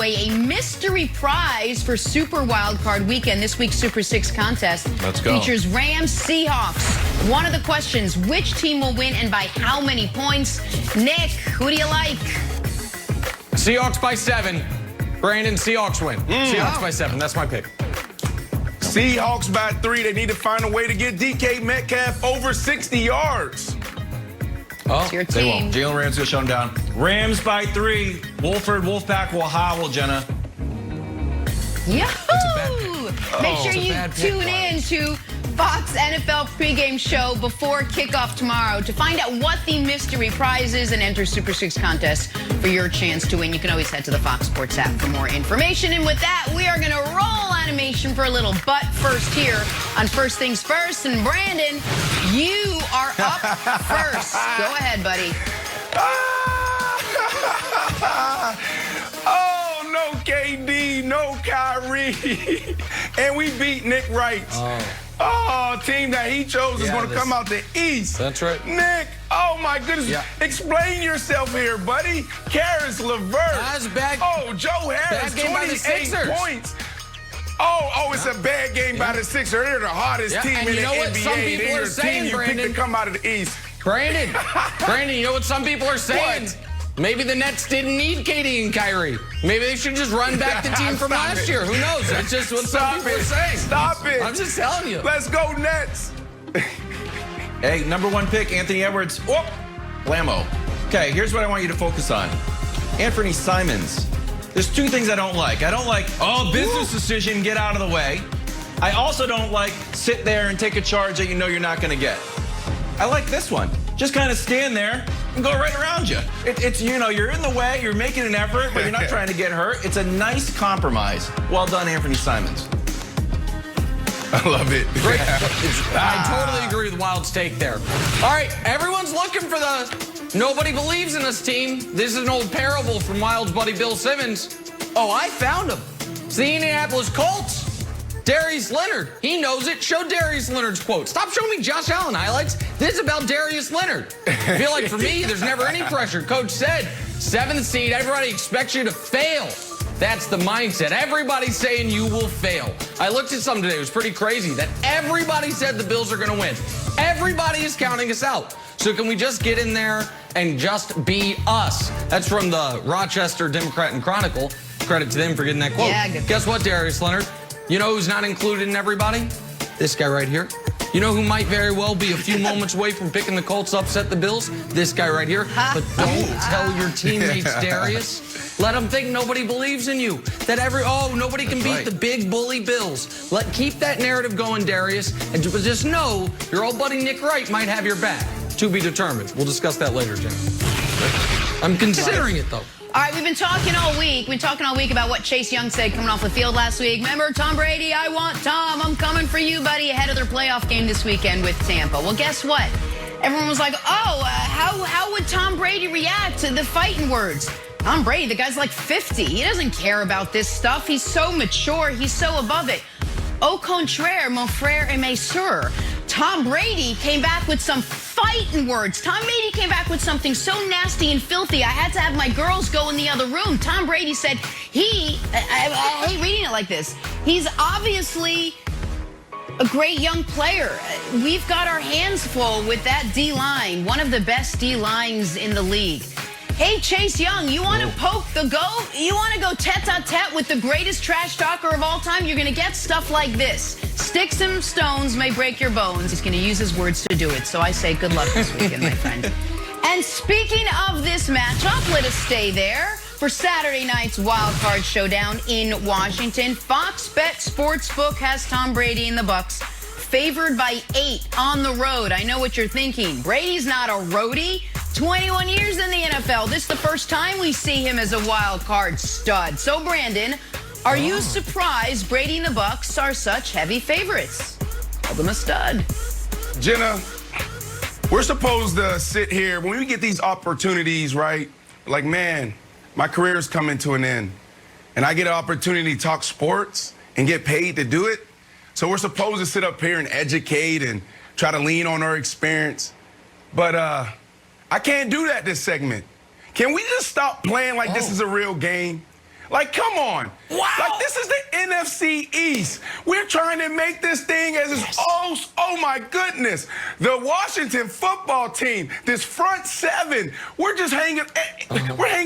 away a mystery prize for Super Wildcard Weekend. This week's Super 6 contest features Rams Seahawks. One of the questions, which team will win and by how many points? Nick, who do you like? Seahawks by 7. Brandon, Seahawks win. Seahawks by 7. That's my pick. Seahawks by 3. They need to find a way to get DK Metcalf over 60 yards. Oh, it's your team. They won't. Jalen Ramsey will shut them down. Rams by 3. Wolford, Wolfpack will howl, Jenna. Yahoo! Make sure you tune in to Fox NFL pregame show before kickoff tomorrow to find out what the mystery prize is and enter Super 6 contest for your chance to win. You can always head to the Fox Sports app for more information. And with that, we are going to roll animation for a little butt first here on First Things First. And Brandon, you are up first. Go ahead, buddy. Oh, no KD, no Kyrie. And we beat Nick Wright. Oh, team that he chose is going to come out the East. That's right. Nick, oh my goodness. Explain yourself here, buddy. Karis LeVert. That's bad. Oh, Joe Harris, bad game by the 28 Sixers. points. Oh, it's a bad game by the Sixers. They're the hottest team in the NBA. Some people They're are your saying, team you picked to come out of the East. Brandon, you know what some people are saying? What? Maybe the Nets didn't need KD and Kyrie. Maybe they should just run back the team from last year. Who knows? That's just what some people are saying. Stop it. I'm just telling you. Let's go Nets. Hey, #1 pick, Anthony Edwards. Oh, blammo. Okay, here's what I want you to focus on. Anthony Simons. There's 2 things I don't like. I don't like, business decision, get out of the way. I also don't like, sit there and take a charge that you know you're not going to get. I like this one. Just kind of stand there and go right around you. It's, you know, you're in the way, you're making an effort, but you're not trying to get hurt. It's a nice compromise. Well done, Anthony Simons. I love it. Great. I totally agree with Wild's take there. All right, everyone's looking for the nobody believes in us team. This is an old parable from Wild's buddy Bill Simmons. Oh, I found him. It's the Indianapolis Colts. Darius Leonard. He knows it. Show Darius Leonard's quote. Stop showing me Josh Allen highlights. This is about Darius Leonard. I feel like for me, there's never any pressure. Coach said, 7th seed, everybody expects you to fail. That's the mindset. Everybody's saying you will fail. I looked at something today. It was pretty crazy that everybody said the Bills are going to win. Everybody is counting us out. So can we just get in there and just be us? That's from the Rochester Democrat and Chronicle. Credit to them for getting that quote. Yeah, good. Guess what, Darius Leonard? You know who's not included in everybody? This guy right here. You know who might very well be a few moments away from picking the Colts upset the Bills? This guy right here. But don't tell your teammates, Darius. Let them think nobody believes in you. That nobody can beat the big bully Bills. Keep that narrative going, Darius. And just know your old buddy Nick Wright might have your back. To be determined. We'll discuss that later, Jim. I'm considering it, though. All right, we've been talking all week. We've been talking all week about what Chase Young said coming off the field last week. Remember, Tom Brady, I want Tom. I'm coming for you, buddy, ahead of their playoff game this weekend with Tampa. Well, guess what? Everyone was like, how would Tom Brady react to the fighting words? Tom Brady, the guy's like 50. He doesn't care about this stuff. He's so mature. He's so above it. Au contraire, mon frère et mes sœurs. Tom Brady came back with some fighting words. Tom Brady came back with something so nasty and filthy, I had to have my girls go in the other room. Tom Brady said I hate reading it like this. He's obviously a great young player. We've got our hands full with that D-line, one of the best D-lines in the league. Hey, Chase Young, you want to poke the goat? You want to go tete-a-tete with the greatest trash talker of all time? You're going to get stuff like this. Sticks and stones may break your bones. He's going to use his words to do it. So I say good luck this weekend, my friend. And speaking of this matchup, let us stay there for Saturday night's Wild Card Showdown in Washington. Fox Bet Sportsbook has Tom Brady and the Bucs favored by 8 on the road. I know what you're thinking. Brady's not a roadie. 21 years in the NFL. This is the first time we see him as a wild card stud. So, Brandon, are you surprised Brady and the Bucs are such heavy favorites? Call them a stud. Jenna, we're supposed to sit here when we get these opportunities, right? Like, man, my career is coming to an end. And I get an opportunity to talk sports and get paid to do it. So we're supposed to sit up here and educate and try to lean on our experience. But I can't do that this segment. Can we just stop playing like this is a real game? Like, come on. Wow. Like, this is the NFC East. We're trying to make this thing as oh my goodness. The Washington football team, this front seven, we're just hanging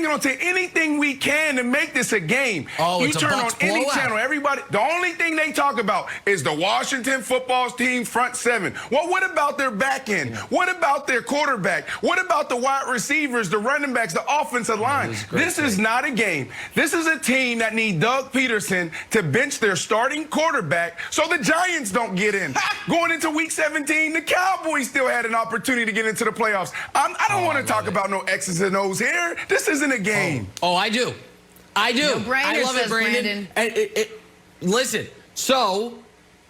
on to anything we can to make this a game. Oh, you it's a turn on Bucs any blowout. channel, everybody, the only thing they talk about is the Washington football team front seven. Well, what about their back end? Yeah. What about their quarterback? What about the wide receivers, the running backs, the offensive line? This is not a game. This is a team that need Doug Peterson to bench their starting quarterback so the Giants don't get in. Going into week 17, the Cowboys still had an opportunity to get into the playoffs. I don't want to talk about no X's and O's here. This isn't a game. Oh, I do. I do. No brainer, I love it, says Brandon. Brandon. Listen, so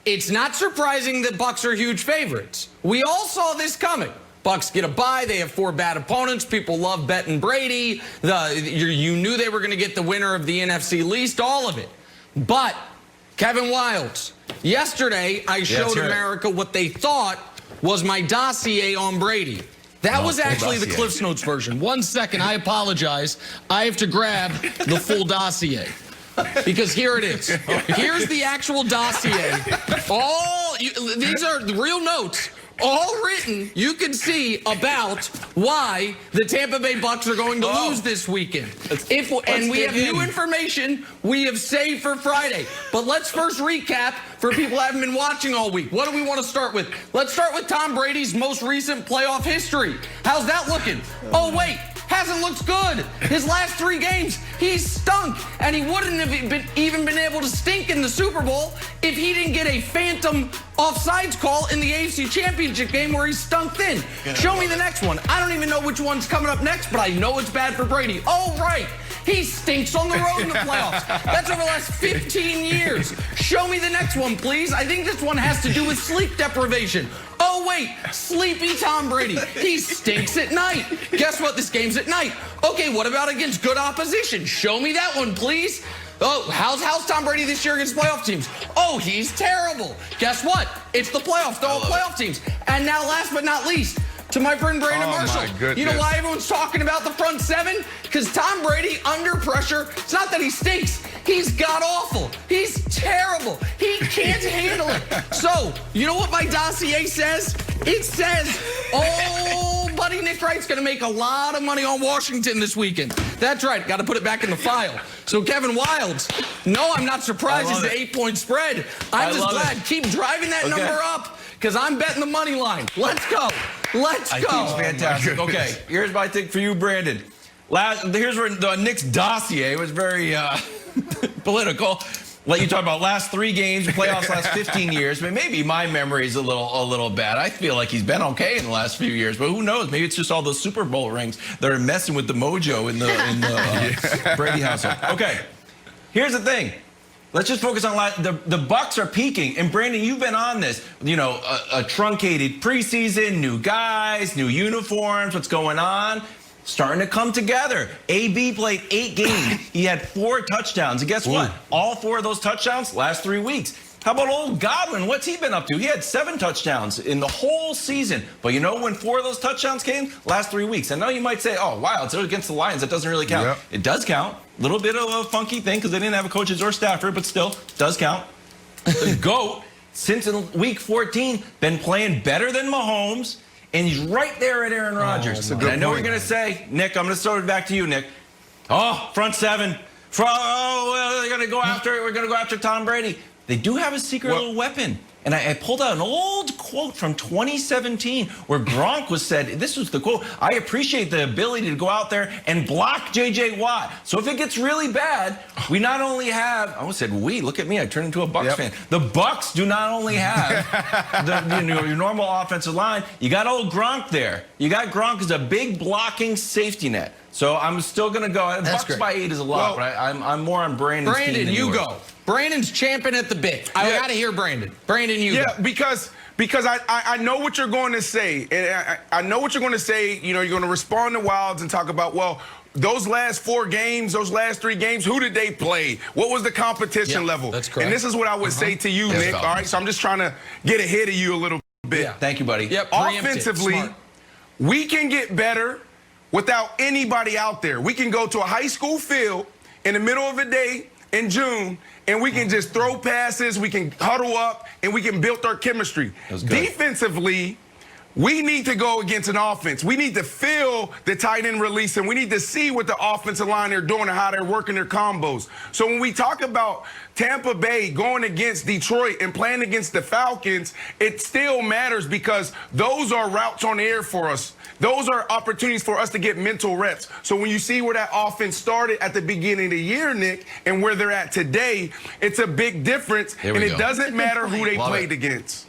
it's not surprising that Bucs are huge favorites. We all saw this coming. Bucs get a bye. They have 4 bad opponents. People love betting Brady. You knew they were going to get the winner of the NFC least, all of it. But Kevin Wildes, yesterday I showed America what they thought was my dossier on Brady. That was actually the Cliff's Notes version. 1 second, I apologize. I have to grab the full dossier. Because here it is. Here's the actual dossier. These are the real notes. All written, you can see about why the Tampa Bay Bucs are going to lose this weekend. And we have new information we have saved for Friday. But let's first recap for people who haven't been watching all week. What do we want to start with? Let's start with Tom Brady's most recent playoff history. How's that looking? Oh, wait. Hasn't looked good. His last 3 games, he's stunk. And he wouldn't have even been able to stink in the Super Bowl if he didn't get a phantom offsides call in the AFC Championship game where he stunk thin. Show me the next one. I don't even know which one's coming up next, but I know it's bad for Brady. Oh, right. He stinks on the road in the playoffs. That's over the last 15 years. Show me the next one, please. I think this one has to do with sleep deprivation. Oh, wait, sleepy Tom Brady. He stinks at night. Guess what? This game's at night. Okay, what about against good opposition? Show me that one, please. Oh, how's Tom Brady this year against playoff teams? Oh, he's terrible. Guess what? It's the playoffs. They're all playoff teams. And now, last but not least, to my friend Brandon Marshall. You know why everyone's talking about the front seven? Because Tom Brady, under pressure, it's not that he stinks. He's god-awful. He's terrible. He can't handle it. So, you know what my dossier says? It says, oh, buddy Nick Wright's going to make a lot of money on Washington this weekend. That's right. Got to put it back in the file. So, Kevin Wildes, no, I'm not surprised it's an 8-point spread. I'm just glad. Keep driving that number up because I'm betting the money line. Let's go. Let's go. I think it's fantastic. Okay, here's my take for you, Brandon. Here's where Nick's dossier was very political. Let you talk about last 3 games, playoffs last 15 years. But maybe my memory is a little bad. I feel like he's been okay in the last few years, but who knows? Maybe it's just all those Super Bowl rings that are messing with the mojo in the Brady household. Okay, here's the thing. Let's just focus on the Bucs are peaking, and Brandon, you've been on this. You know, a truncated preseason, new guys, new uniforms. What's going on? Starting to come together. AB played 8 games. He had 4 touchdowns, and guess what? All 4 of those touchdowns last 3 weeks. How about old Godwin? What's he been up to? He had 7 touchdowns in the whole season. But you know when 4 of those touchdowns came? Last 3 weeks. I know you might say, oh, wow, it's against the Lions. That doesn't really count. Yep. It does count. A little bit of a funky thing because they didn't have a coaches or staffer, but still, does count. The GOAT, since in week 14, been playing better than Mahomes, and he's right there at Aaron Rodgers. And I know you're going to say, Nick, I'm going to throw it back to you, Nick. Oh, front seven. They're going to go after it. We're going to go after Tom Brady. They do have a secret little weapon. And I pulled out an old quote from 2017 where Gronk was said, this was the quote, I appreciate the ability to go out there and block J.J. Watt. So if it gets really bad, we not only have, I almost said we, look at me, I turned into a Bucs fan. The Bucs do not only have your normal offensive line, you got old Gronk there. You got Gronk as a big blocking safety net. So I'm still going to go. Bucs by 8 is a lot, but I'm more on Brandon's team than you go. Brandon's champing at the bit. I got to hear Brandon. Brandon, you go. because I know what you're going to say. And I know what you're going to say. You know, you're going to respond to Wildes and talk about, well, those last 4 games, those last 3 games, who did they play? What was the competition level? That's correct. And this is what I would say to you, Nick. All right, so I'm just trying to get ahead of you a little bit. Yeah. Thank you, buddy. Yep, offensively, we can get better without anybody out there. We can go to a high school field in the middle of the day in June, and we can just throw passes, we can huddle up, and we can build our chemistry. Defensively, we need to go against an offense. We need to feel the tight end release, and we need to see what the offensive line are doing and how they're working their combos. So when we talk about Tampa Bay going against Detroit and playing against the Falcons, it still matters because those are routes on the air for us. Those are opportunities for us to get mental reps. So when you see where that offense started at the beginning of the year, Nick, and where they're at today, it's a big difference, and it doesn't matter who they played against.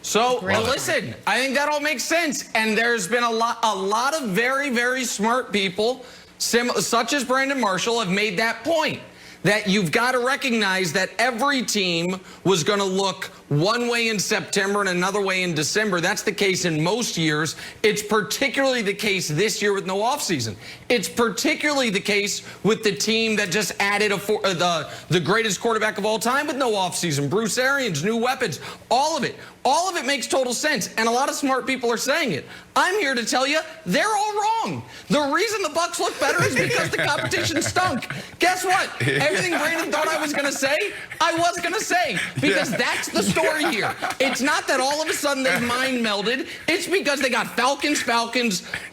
So, listen, I think that all makes sense. And there's been a lot of very, very smart people, such as Brandon Marshall, have made that point. That you've got to recognize that every team was going to look one way in September and another way in December. That's the case in most years. It's particularly the case this year with no offseason. It's particularly the case with the team that just added the greatest quarterback of all time with no offseason. Bruce Arians, new weapons, all of it. All of it makes total sense, and a lot of smart people are saying it. I'm here to tell you they're all wrong. The reason the Bucs look better is because the competition stunk. Guess what? Everything Brandon thought I was going to say, I was going to say, because that's the story here. It's not that all of a sudden they've mind melded. It's because they got Falcons,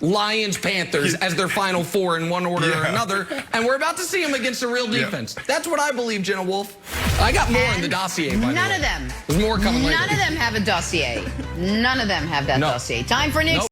Lions, Panthers as their final four in one order or another, and we're about to see them against a real defense. That's what I believe, Jenna Wolf. I got more in the dossier, by the way. None of them. There's more coming later. None of them have a dossier. None of them have that dossier. Time for Nick's